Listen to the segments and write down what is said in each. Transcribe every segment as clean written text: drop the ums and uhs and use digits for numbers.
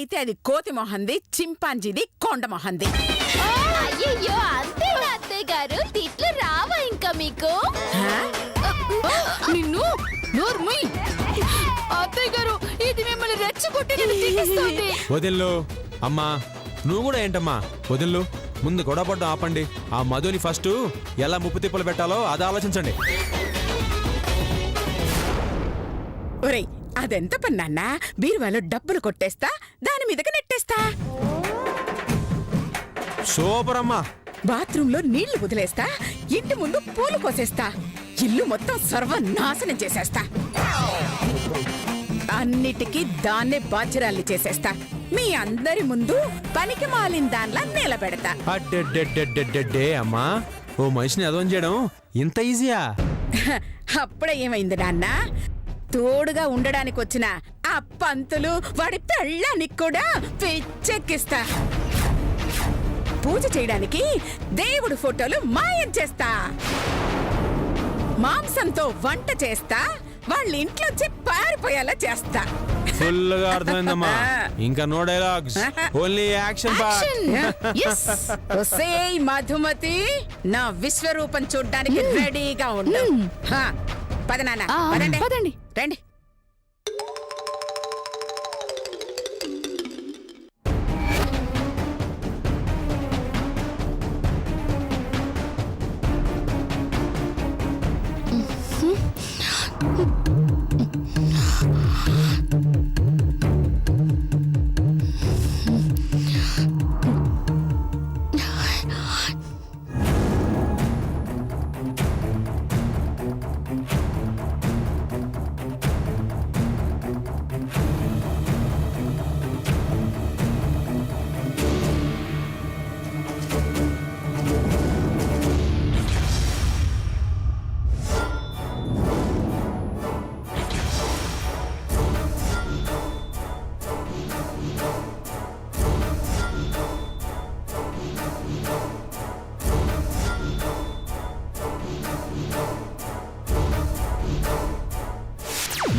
అయితే అది కోతి మొహంది, చింపాంజీది, కొండ మొహంది. అయ్యయ్యో, అంతేనా అత్తయ్య గారు? తిట్లు రావా ఇంకా మీకు? నిన్ను నోర్ముయ్. అత్తయ్య గారు, ఇది మిమ్మల్ని రెచ్చగొట్టి నన్ను తిట్టిస్తోంది. వదిల్లు అమ్మా, నువ్వు కూడా ఏంటమ్మా వదిల్లు. ముందు గొడవ పడ్డం ఆపండి. ఆ మధుని ఫస్ట్ ఎలా ముప్పు తిప్పలు పెట్టాలో అది ఆలోచించండి. ఒరేయ్, అదెంత పని నాన్నా? బీరువాలో డబ్బులు కొట్టేస్తా, దాని మీదకి నెట్టేస్తా. సూపర్ అమ్మా. బాత్రూంలో నీళ్లు వదిలేస్తా, ఇంటి ముందు పూలు కోసేస్తా, ఇల్లు మొత్తం సర్వనాశనం చేసేస్తా. అన్నిటికీ దాన్నే బాధ్యురాల్ని చేసేస్తా. మీ అందరి ముందు పనికి మాలిన దానిలా నిలబెడతా. అడ్డే అమ్మా, ఓ మనిషిని అదవం చేయడం ఇంత ఈజీయా? అప్పుడే ఏమైంది నాన్న? తోడుగా ఉండడానికి వచ్చిన ఆ పంతులు వాడి పెళ్ళానికి కూడా పిచ్చెక్కిస్తా. పూజ చేయడానికి దేవుడు ఫోటోలు మాయం చేస్తా. మాంసంతో వంట చేస్తా, వాళ్ళ ఇంట్లోంచి పారిపోయేలా చేస్తా. ఫుల్గా అర్థమైందమ్మా. ఇంకా no dialogues, only action part. ఒసేయ్ మధుమతి, నా విశ్వరూపం చూడ్డానికి రెడీగా ఉండు. పద నాన్న, పదండి రండి.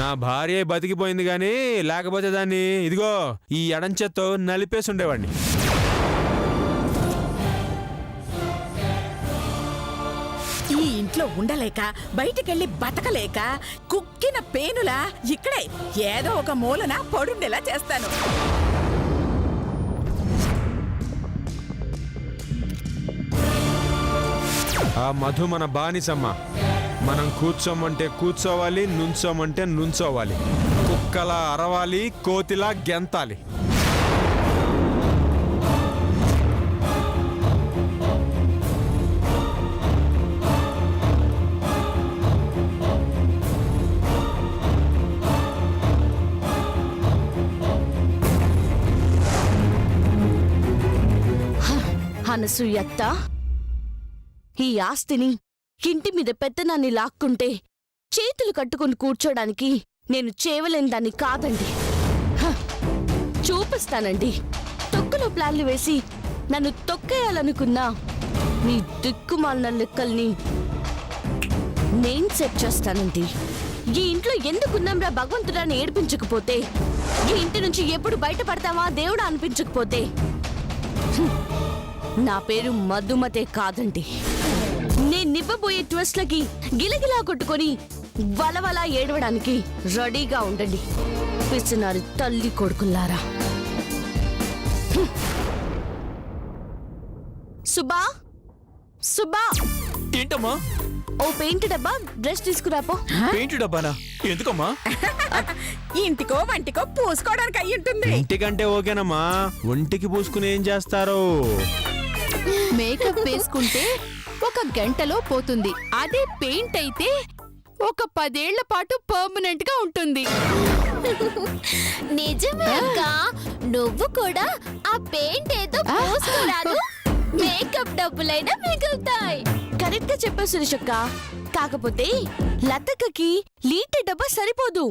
నా భార్య బతికిపోయింది గాని లేకపోతే దాన్ని ఇదిగో ఈ ఎడంచెత్తో నలిపేసి ఉండేవాడిని. ఈ ఇంట్లో ఉండలేక, బయటికెళ్ళి బతకలేక, కుక్కిన పేనులా ఇక్కడే ఏదో ఒక మూలన పడుండేలా చేస్తాను. ఆ మధు మన బానిసమ్మ. మనం కూర్చోమంటే కూర్చోవాలి, నుంచోమంటే నుంచోవాలి, కుక్కలా అరవాలి, కోతిలా గెంతాలి. అనసూయత్త, ఈ ఆస్తిని ఇంటి మీద పెత్తనాన్ని లాక్కుంటే చేతులు కట్టుకుని కూర్చోడానికి నేను చేయలేని దాన్ని కాదండి. చూపిస్తానండి. తొక్కులో ప్లాన్లు వేసి నన్ను తొక్కేయాలనుకున్నా మీ దిక్కుమాలిన లెక్కల్ని నేను సెట్ చేస్తానండి. ఈ ఇంట్లో ఎందుకున్నాంరా భగవంతుడాన్ని ఏడిపించకపోతే, ఈ ఇంటి నుంచి ఎప్పుడు బయటపడతావా దేవుడా అనిపించకపోతే, నా పేరు మధుమతే కాదండి. నేనివ్వబోయే ట్విస్ట్లకి గిలగిలా కొట్టుకొని వలవలా ఏడవడానికి రెడీగా ఉండండి పిసినారి తల్లి కొడుకుల్లారా. సుబ్బా, సుబ్బా, ఏంటమ్మా? ఓ పెయింట్ డబ్బా, బ్రష్ తీసుకురాపో. పెయింట్ డబ్బానా? ఎందుకమ్మా? ఇంటికో వంటికో పూసుకోవడానికి అయ్యి ఉంటుంది. ఇంటికంటే ఓకేనమ్మా, ఒంటికి పూసుకుని ఏం చేస్తారు? మేకప్ వేసుకుంటే 1 గంటలో పోతుంది. అదే పెయింట్ అయితే ఒక 10 ఏళ్ల పాటు పర్మనెంట్ గా ఉంటుంది. నిజమే అక్క, నువ్వు కూడా ఆ పెయింట్ ఏదో పూసుకోరాదు, మేకప్ డబ్బులైనా మిగులుతాయి. కరెక్ట్ గా చెప్పావు సురేషక్క. కాకపోతే లతక్కకి లీటర్ డబ్బా సరిపోదు,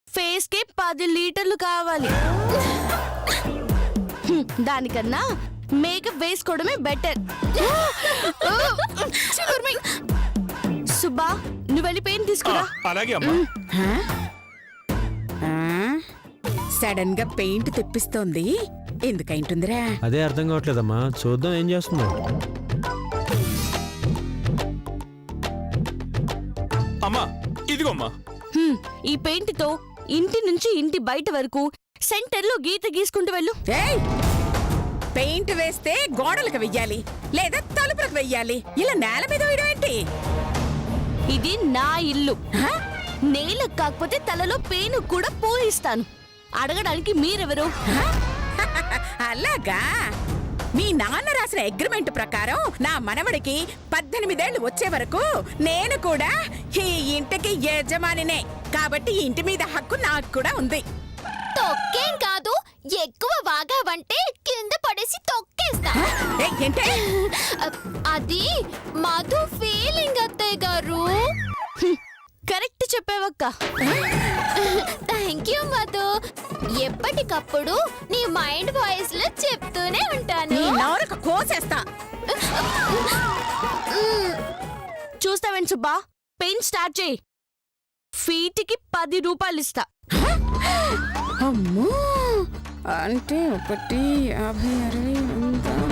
ఫేస్ కే 10 లీటర్లు కావాలి. దానికన్నా మేకప్ వేసుకోవడమే బెటర్. సుబ్బా, నువ్వు వెళ్ళి పెయిన్ తీసుకురా. అలాగే అమ్మా. సడన్ గా పెయింట్ తెప్పిస్తోంది ఎందుకైంటుందిరా? అదే అర్థం కావట్లేదమ్మా, చూద్దాం ఏం చేస్తుందో. అమ్మా ఇదిగోమ్మా. ఈ పెయింట్ తో ఇంటి నుంచి ఇంటి బయట వరకు సెంటర్లో గీత గీసుకుంటూ వెళ్ళు. ఏయ్! పెయింట్ వేస్తే గోడలకు వెయ్యాలి లేదా తలుపులకు వెయ్యాలి, ఇలా నేల మీద వేయడం ఏంటి? ఇది నా ఇల్లు. హ? నేలకు కాకపోతే తలలో పేను కూడా పూయిస్తాను. అడగడానికి మీరెవరు? హ? అలాగా? మీ నాన్న రాసిన అగ్రిమెంట్ ప్రకారం నా మనవడికి 18 ఏళ్లు వచ్చే వరకు నేను కూడా ఈ ఇంటికి యజమానినే, కాబట్టి ఈ ఇంటి మీద హక్కు నాకు కూడా ఉంది. తొక్కేం కాదు, ఎక్కువ వాగావంటే కింద పడేసి తొక్కేస్తా. ఏయ్, ఏంటే? అది మధు ఫీలింగ్ అత్తయ్య గారు. కరెక్ట్ చెప్పావక్క. Thank you Madhu. ఎప్పటికప్పుడు నీ మైండ్ వాయిస్ లో చెప్తూనే ఉంటాను. నీ నోరుకు కోసేస్తా. చూస్తావేంటి సుబ్బా, పెయింట్ స్టార్ట్ చేయి. ఫీట్కి 10 రూపాయలు ఇస్తా. అమ్మో, అంటే 1, 50, 60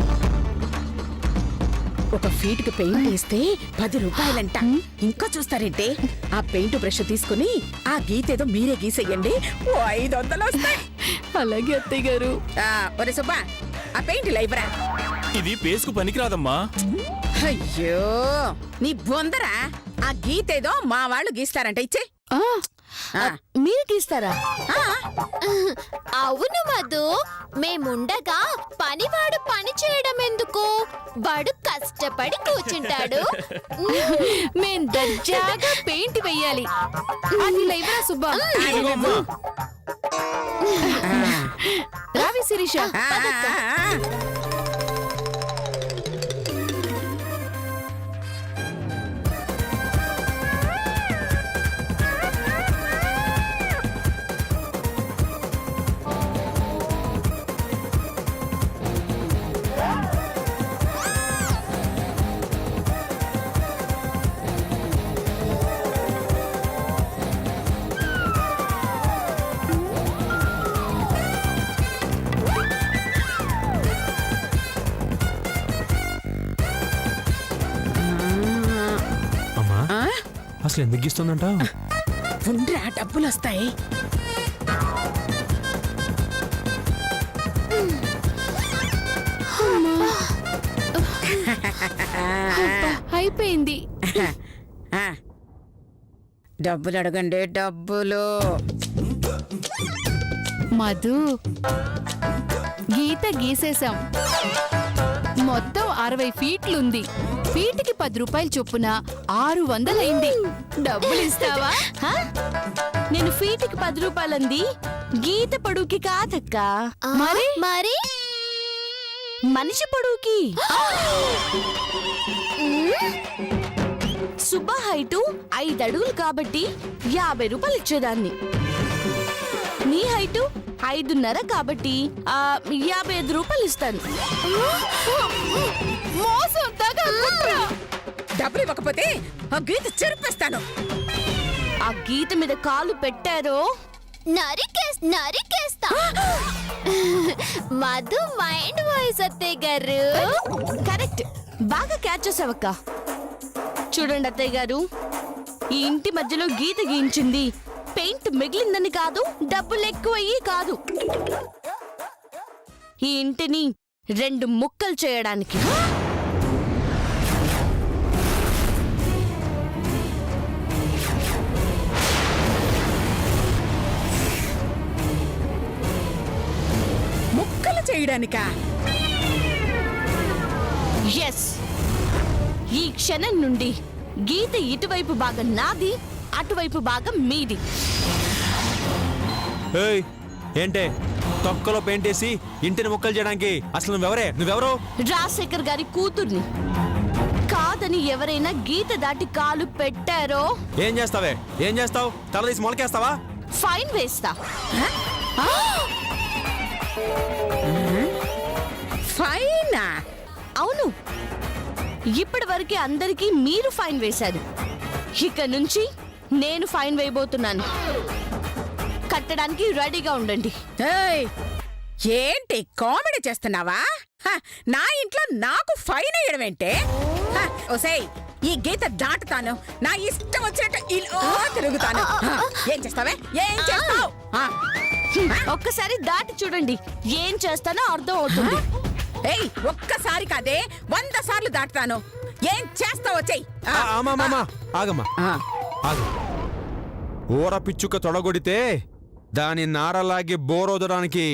ఒక ఫీట్కి పెయింట్ వేస్తే 10 రూపాయలంట. ఇంకా చూస్తారేంటి? ఆ పెయింట్ బ్రష్ తీసుకుని ఆ గీతేదో మీరే గీసేయండి, 500 వస్తాయి. అలాగే అత్తయ్య గారు. ఒరే సుబ్బా, ఆ పెయింట్ లైబ్రా. ఇది పేసుకు పనికిరాదమ్మా. అయ్యో, నీ బొందరా? ఆ గీతేదో మా వాళ్ళు గీస్తారంట, ఇచ్చే. ఆ, మీరు గీస్తారా? అవును మధు, మేముండగా పనివాడు పని చేయడం ఎందుకు? వాడు కష్టపడి కూర్చుంటాడు. మేం దర్జాగా పెయింట్ వెయ్యాలి. అది లైవ్రా సుబ్బా. ఇదిగోమ్మా. రావి శిరీష. అమ్మా అసలు ఎందుకు గీస్తుందంట? ఉండ్రా, డబ్బులు వస్తాయి. అయిపోయింది. ఆ, డబ్బులు అడగండి, డబ్బులు. మధు, గీత గీసేశాం. మొత్తం 60 ఫీట్లుంది. ఫీట్కి 10 రూపాయలు చొప్పున 600 అయింది. డబ్బులు ఇస్తావా? హ? నేను ఫీట్కి 10 రూపాయలంది గీత పొడవుకి కాదక్క. మరి మనిషి పొడవుకి. సుబ్బ హైటు 5 అడుగులు కాబట్టి 50 రూపాయలు ఇచ్చేదాన్ని. నీ హైటు 5.5 కాబట్టి 55 రూపాయలు ఇస్తాను. మోసం, దగా, కుట్ర. డబ్బులు ఇవ్వకపోతే ఆ గీత చెరిపేస్తాను. ఆ గీత మీద కాలు పెట్టారో నరికేస్తా. మధు మైండ్ వాయిస్ అత్తయ్య గారు. కరెక్ట్, బాగా క్యాచ్ చేసావక్క. చూడండి అత్తయ్య గారు, ఈ ఇంటి మధ్యలో గీత గీయించింది పెయింట్ మిగిలిందని కాదు, డబ్బులు ఎక్కువయ్యి కాదు, ఈ ఇంటిని 2 ముక్కలు చేయడానికి. ముక్కలు చేయడానికా? ఎస్, ఈ క్షణం నుండి గీత ఇటువైపు భాగం నాది, అటువైపు భాగం మీది. ఏయ్, ఏంటే తొక్కలో పెయింట్ వేసి ఇంటిని ముక్కలు చేయడానికి? అసలు నువ్వెవరో? రాజశేఖర్ గారి కూతుర్ని. కాదని ఎవరైనా గీత దాటి కాలు పెట్టారో ఏం చేస్తావు? తల తీసి మొలకేస్తావా? ఫైన్ వేస్తా. ఫైనా? అవును, ఇప్పటి వరకే అందరికీ మీరు ఫైన్ వేశారు. ఇక నుంచి నేను ఫైన్ వేయబోతున్నాను. కట్టడానికి రెడీగా ఉండండి. ఏయ్, ఏంటి కామెడీ చేస్తున్నావా? హ, నా ఇంట్లో నాకు ఫైన్ వేయడమేంటే? హ, ఓసేయ్, ఈ గీత దాటుతాను. నా ఇష్టం వచ్చినట్టు ఇలా తిరుగుతాను. హ, ఏం చేస్తావే? ఏం చేస్తావు? ఒక్కసారి దాటి చూడండి, ఏం చేస్తానో అర్థం అవుతుంది. ఏయ్, ఒక్కసారి కాదే 100 సార్లు దాటుతాను. ఏం చేస్తావో చెయ్యి. అమ్మా ఆగమ్మా ఆగు. ఊర పిచ్చుక తొడగొడితే దాని నారలాగి బోరోదడానికి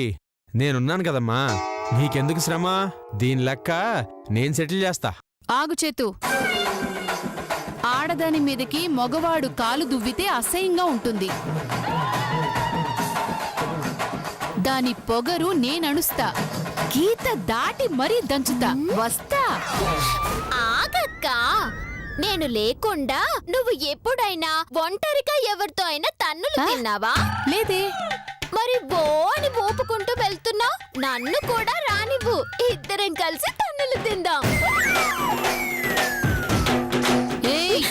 నేనున్నాను కదమ్మా. నీకెందుకు శ్రమ? దీని లెక్క నేను సెటిల్ చేస్తా. ఆగు చేతు. ఆడదాని మీదకి మగవాడు కాలు దువ్వితే అసహ్యంగా ఉంటుంది. దాని పొగరు నేనణుస్తా. గీత దాటి మరీ దంచుతా. వస్తా. ఆగక్క, నేను లేకుండా నువ్వు ఎప్పుడైనా ఒంటరిగా ఎవరితో అయినా తన్నులు తిన్నావా? లేదే. మరి బో అని ఊపుకుంటూ వెళ్తున్నావు. నన్ను కూడా రానివ్వు, ఇద్దరం కలిసి తన్నులు తిందాం. ఏయ్,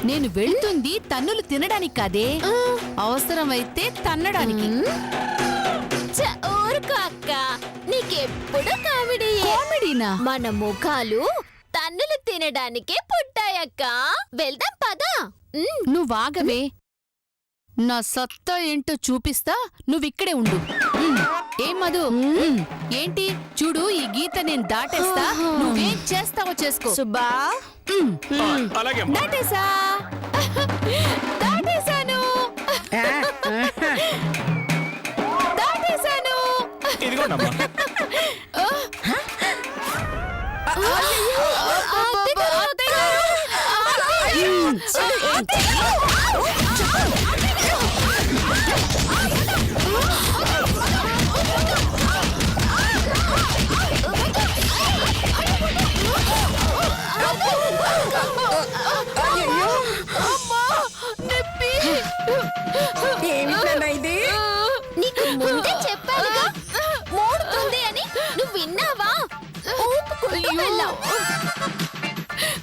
నేను వెళ్తుంది తన్నులు తినడానికి కాదే, అవసరమైతే తన్నడానికి. ఊరుకో అక్క, నీకెప్పుడు కామెడీ. కామెడీనా? మన ముఖాలు తన్నులు తినడానికే పుట్టాయక్క. వెళ్దాం పదా. నువ్వాగవే. నా సత్తా ఏంటో చూపిస్తా, నువ్విక్కడే ఉండు. ఏం మధు? ఏంటి చూడు, ఈ గీత నేను దాటేస్తా, నువ్వేం చేస్తావో చేసుకో. సుబ్బా, అలాగే అమ్మా. దాటేసా. దాటేశాను. దాటేశాను. ఇదిగోండమ్మా. ఏమిటన్నా ఇది? నీకు ముందే చెప్పానుగా, మూడుతుంది అని. నువ్వు విన్నావా? ఊపుకుంటూ వెళ్ళావు,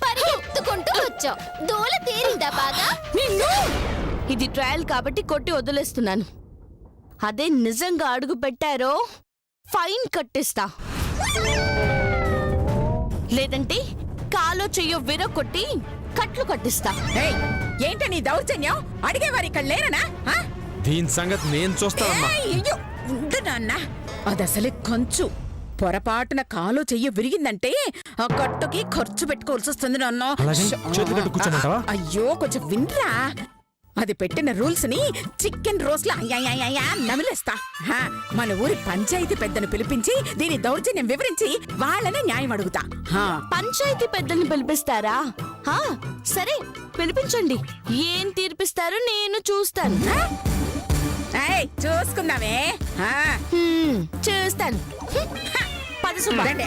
పరిగెత్తుకుంటూ వచ్చావు. దూల తీరిందా బాగా? ఇది ట్రయల్ కాబట్టి కొట్టి వదిలేస్తున్నాను. అదే నిజంగా అడుగు పెట్టారో ఫైన్ కట్టిస్తా. లేదంటే కాలో చెయ్యో విరగొట్టి కట్లు కట్టిస్తా. ఏయ్, ఏంటి నీ దౌర్జన్యం? అడిగేవారి ఇక్కడ లేరనా? ఆ? దీని సంగతి నేను చూస్తానమ్మా. ఏయ్, అయ్యో, ఉండు నాన్న. అదసలే కొంచెం పొరపాటున కాలు చెయ్యి విరిగిందంటే ఆ కట్టుకి ఖర్చు పెట్టుకోవాల్సి వస్తుంది నాన్న. అలాగే, చేతులు కట్టు కూర్చోమంటావా? అయ్యో, కొంచెం వినరా. అది పెట్టిన రూల్స్ ని చికెన్ రోస్ట్ లో నమిలేస్తా. హా, మన ఊరి పంచాయతీ పెద్దను పిలిపించి దీని దౌర్జన్యం వివరించి వాళ్ళనే న్యాయం అడుగుతా. హా, పంచాయతీ పెద్దల్ని పిలిపిస్తారా? హా, సరే పిలిపించండి. ఏం తీర్పిస్తారో నేను చూస్తాను. ఏయ్, చూసుకుందామే. హా, చూస్తాను. పద సుబ్బా. రండి.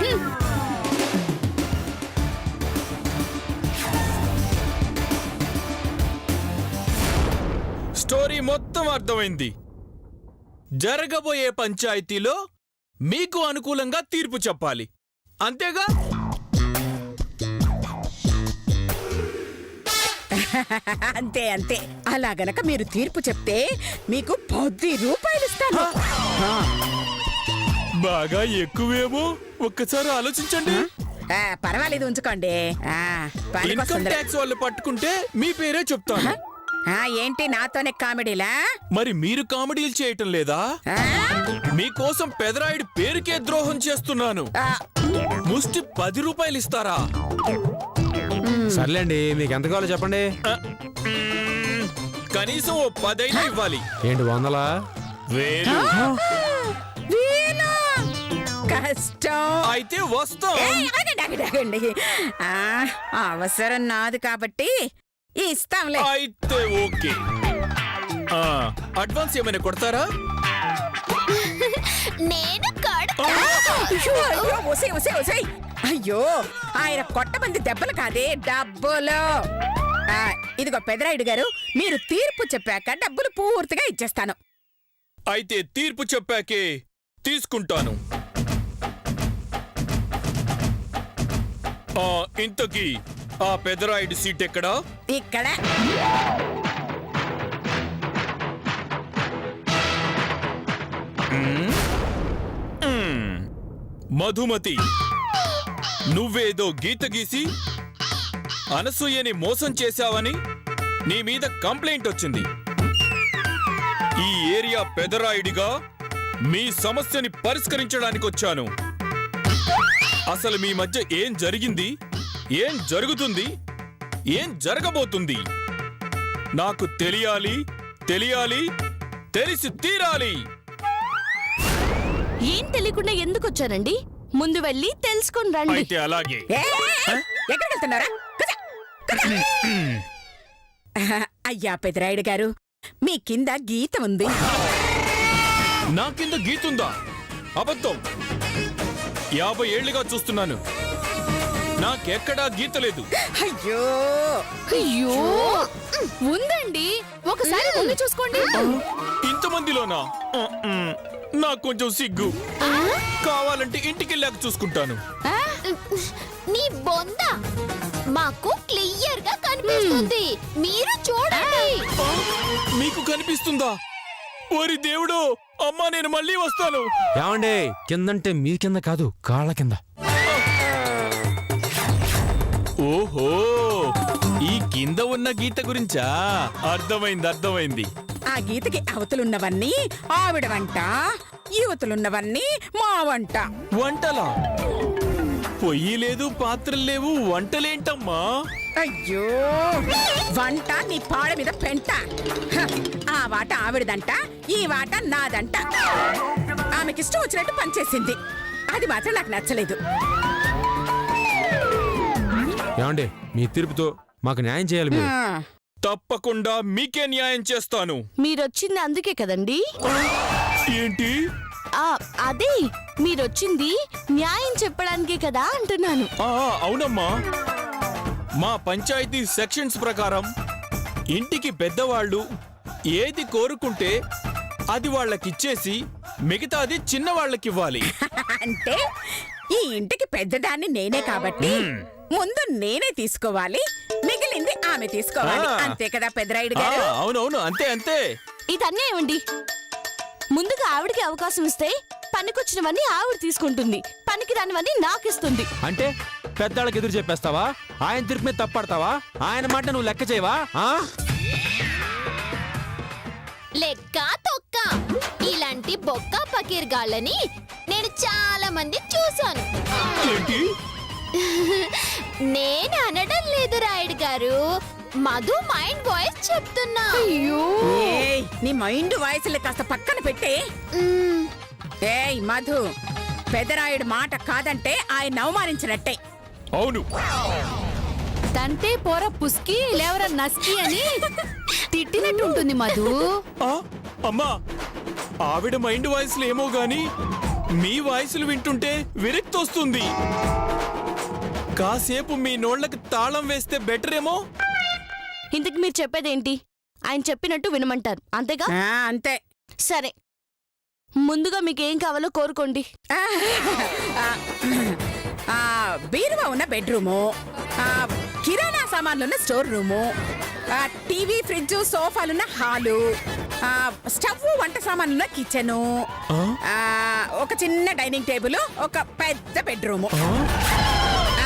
స్టోరీ మొత్తం అర్థమైంది. జరగబోయే పంచాయతీలో మీకు అనుకూలంగా తీర్పు చెప్పాలి, అంతేగా? అంతే అంతే. అలా గనక మీరు తీర్పు చెప్తే మీకు 10 రూపాయలు ఇస్తాను. హా. బాగా ఎక్కువేమో, ఒక్కసారి ఆలోచించండి. పర్వాలేదు, ఉంచుకోండి. ఇన్కమ్ పనికొస్తుంది. ట్యాక్స్ వాళ్ళు పట్టుకుంటే మీ పేరే చెప్తాను. ఏంటి నాతోనే కామెడీలా? మరి మీరు కామెడీలు చేయటం లేదా? ఆ? మీకోసం పెదరాయుడు పేరుకే ద్రోహం చేస్తున్నాను. ఆ, ముష్టి 10 రూపాయలు ఇస్తారా? సర్లేండి, మీకు ఎంత కావాలో చెప్పండి. కనీసం ఓ 10 అయినా ఇవ్వాలి. ఏంటి 100? 1000 వీలు. కష్టం. అయితే వస్తాం. ఏయ్, ఆగండి, ఆగండి, ఆగండి. అవసరం నాది కాబట్టి ఇస్తాంలే. అయితే ఓకే. అడ్వాన్స్ ఏమైనా కొడతారా? నేను కడతా. అయ్యో, అయ్యో, ఒసేయ్, ఒసేయ్, ఒసేయ్. అయ్యో, ఆయన కొట్టమంది దెబ్బలు కాదే, డబ్బులు. ఇదిగో పెదరాయుడు గారు, మీరు తీర్పు చెప్పాక డబ్బులు పూర్తిగా ఇచ్చేస్తాను. అయితే తీర్పు చెప్పాకే తీసుకుంటాను. ఇంతకీ ఆ పెదరాయుడు సీట్ ఎక్కడా? ఇక్కడ మధుమతి, నువ్వేదో గీత గీసి అనసూయని మోసం చేశావని నీ మీద కంప్లైంట్ వచ్చింది. ఈ ఏరియా పెదరాయుడిగా మీ సమస్యని పరిష్కరించడానికి వచ్చాను. అసలు మీ మధ్య ఏం జరిగింది, ఏం జరుగుతుంది, ఏం జరగబోతుంది నాకు తెలియాలి, తెలిసి తీరాలి. ఏం తెలియకుండా ఎందుకు వచ్చారండి? ముందు వెళ్ళి తెలుసుకొని రండి. అయితే అలాగే. ఎక్కడికి వెళ్తున్నారా? అయ్యా పెదరాయుడు గారు, మీ కింద గీత ఉంది. నా కింద గీతుందా? అబద్ధం. 50 ఏళ్లుగా చూస్తున్నాను, నాకెక్కడా గీత లేదు. అయ్యో అయ్యో ఉందండి, ఒకసారి ముందు చూసుకోండి. ఇంతమందిలోనా? నాకు కొంచెం సిగ్గు. కావాలంటే ఇంటికెళ్ళాక చూసుకుంటాను. నీ బొంద మాకు క్లియర్ గా కనిపిస్తుంది, మీరు చూడండి. మీకు కనిపిస్తుందా? ఓరి దేవుడో, అమ్మా నేను మళ్ళీ వస్తాను. ఏమండే, కిందంటే మీ కింద కాదు, కాళ్ళ కింద. ఓహో, ఈ కింద ఉన్న గీత గురించా? అర్థమైంది. ఆ గీతకి అవతలున్నవన్నీ ఆవిడ వంట, యువతలున్నవన్నీ మా వంట. వంటలా? పొయ్యి లేదు, పాత్రలు లేవు, వంటలేంటమ్మా? అయ్యో, వంట నీ పాడ మీద పెంట. హ, ఆ వాట ఆవిడదంట, ఈ వాట నాదంట. ఆమెకిష్టం వచ్చినట్టు పనిచేసింది, అది మాత్రం నాకు నచ్చలేదు. ఏమండే, మీ తీర్పుతో మాకు న్యాయం చేయాలి మీరు. ఆ, తప్పకుండా మీకే న్యాయం చేస్తాను. మీరొచ్చింది అందుకే కదండి? ఏంటి? అదే, మీరొచ్చింది న్యాయం చెప్పడానికే కదా అంటున్నాను. అవునమ్మా. మా పంచాయతీ సెక్షన్స్ ప్రకారం ఇంటికి పెద్దవాళ్ళు ఏది కోరుకుంటే అది వాళ్ళకిచ్చేసి మిగతాది చిన్నవాళ్ళకివ్వాలి. అంటే ఈ ఇంటికి పెద్దదాన్ని నేనే కాబట్టి ముందు నేనే తీసుకోవాలి, మిగిలింది ఆమె తీసుకోవాలి. అంతే కదా పెదరాయుడు గారు? అవునవును, అంతే. ఇది అన్యాయమండి. ముందుగా ఆవిడకి అవకాశం ఇస్తే పనికొచ్చినవన్నీ ఆవిడ తీసుకుంటుంది, పనికి రానివన్నీ నాకిస్తుంది. అంటే పెద్దాళ్ళకి ఎదురు చెప్పేస్తావా? ఆయన తీర్పు మీద తప్పడతావా? ఆయన మాట నువ్వు లెక్క చేయవా? లెక్క తొక్క ఇలాంటి బొక్క పకీర్గాళ్ళని నేను చాలా మంది చూశాను. ఏంటి? నేను అనడం లేదు రాయుడు గారు, మధు మైండ్ వాయిస్ చెప్తున్నా. ఏయ్, నీ మైండ్ వాయిస్లు కాస్త పక్కన పెట్టే. మ్మ్. ఏయ్ మధు, పెదరాయుడు మాట కాదంటే ఆయన అవమానించినట్టే. అవును. తంటే పోర పుస్కి లేవర నస్కి అని తిట్టినట్టు ఉంటుంది మధు. అమ్మా, ఆవిడ మైండ్ వాయిస్లు ఏమో గాని మీ వాయిస్లు వింటుంటే విరక్తి వస్తుంది. కాసేపు మీ నోళ్లకు తాళం వేస్తే బెటర్ ఏమో. ఇంతకు మీరు చెప్పేదేంటి? ఆయన చెప్పినట్టు వినమంటారు, అంతేగా? అంతే. సరే, ముందుగా మీకేం కావాలో కోరుకోండి. బీరువా ఉన్న బెడ్రూము, కిరాణా సామాన్లున్న స్టోర్ రూము, టీవీ, ఫ్రిడ్జ్, సోఫాలున్న హాలు, స్టవ్, వంట సామాన్లున్న కిచెను, ఒక చిన్న డైనింగ్ టేబుల్, ఒక పెద్ద బెడ్రూము,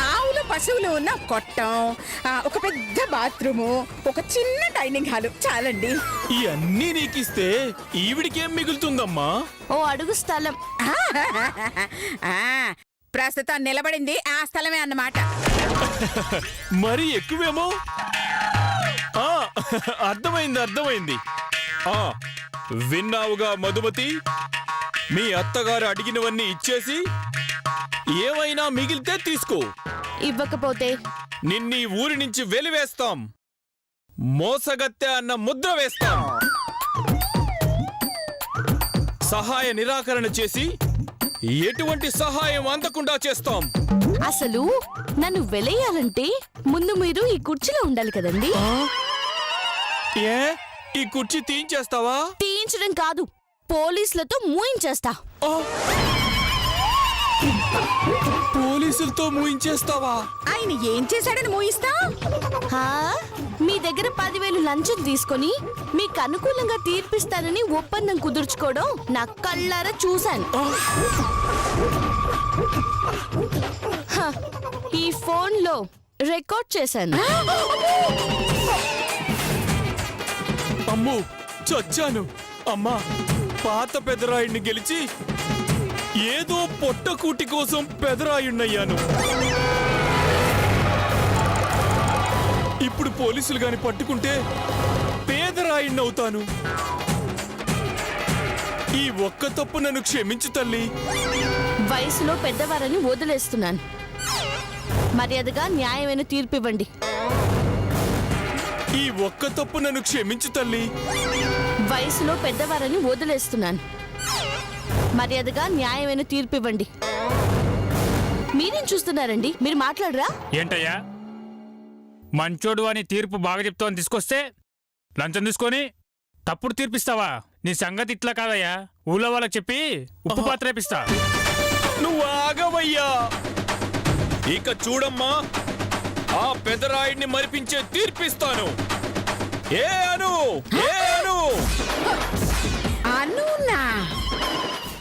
ఆవులు పశువులు ఉన్న కొట్టం, ఒక పెద్ద బాత్రూము, ఒక చిన్న డైనింగ్ హాలు. చాలండి. ఇవన్నీ నీకిస్తే ఈవిడికేం మిగులుతుందమ్మా? ఓ అడుగు స్థలం. ప్రస్తుతం నిలబడింది ఆ స్థలమే అన్నమాట. మరి ఎక్కువేమో. అర్థమైంది. విన్నావుగా మధుమతి, మీ అత్తగారు అడిగినవన్నీ ఇచ్చేసి ఏమైనా మిగిలితే తీసుకో. ఇవ్వకపోతే నిన్నీ ఊరి నుంచి వెలివేస్తాం, మోసగత్తె అన్న ముద్ర వేస్తాం, సహాయ నిరాకరణ చేసి ఎటువంటి సహాయం అందకుండా చేస్తాం. అసలు నన్ను వెలేయాలంటే ముందు మీరు ఈ కుర్చీలో ఉండాలి కదండి. ఏ, ఈ కుర్చీ తీయించేస్తావా? తీయించడం కాదు, పోలీసులతో మూయించేస్తా. పోలీసులతోనా? పోలీసులతో మూయించేస్తావా? ఆయన ఏం చేశాడని మూయిస్తా? హా? మీ దగ్గర 10,000 లంచం తీసుకొని మీకు అనుకూలంగా తీర్పిస్తానని ఒప్పందం కుదుర్చుకోవడం నా కళ్ళారా చూశాను. హ, ఈ ఫోన్లో రికార్డ్ చేశాను. అమ్మో చచ్చాను. అమ్మా, పాత పెదరాయుడిని గెలిచి ఏదో పొట్టకూటి కోసం పెదరాయుణ్ణయ్యాను. ఇప్పుడు పోలీసులు గాని పట్టుకుంటే పేదరాయుణ్ణవుతాను. ఈ ఒక్క తప్పు నన్ను క్షమించు తల్లి. వయసులో పెద్దవారని వదిలేస్తున్నాను. మర్యాదగా న్యాయమైన తీర్పు ఇవ్వండి. ఈ ఒక్క తప్పు నన్ను క్షమించు తల్లి. వయసులో పెద్దవారని వదిలేస్తున్నాను. మర్యాదగా న్యాయమైన తీర్పు ఇవ్వండి. మీరేం చూస్తున్నారండి? మీరు మాట్లాడరా? ఏంటయ్యా, మంచోడు అని తీర్పు బాగా చెప్తావని తీసుకొస్తే లంచం తీసుకొని తప్పుడు తీర్పిస్తావా? నీ సంగతి ఇట్లా కాదయ్యా, ఊళ్ళో వాళ్ళకి చెప్పి ఉప్పు పాత్ర వేపిస్తా. నువ్వు ఆగవయ్యా. ఇక చూడమ్మా, ఆ పెదరాయుడిని మరిపించే తీర్పిస్తాను. ఏ అను అనునా?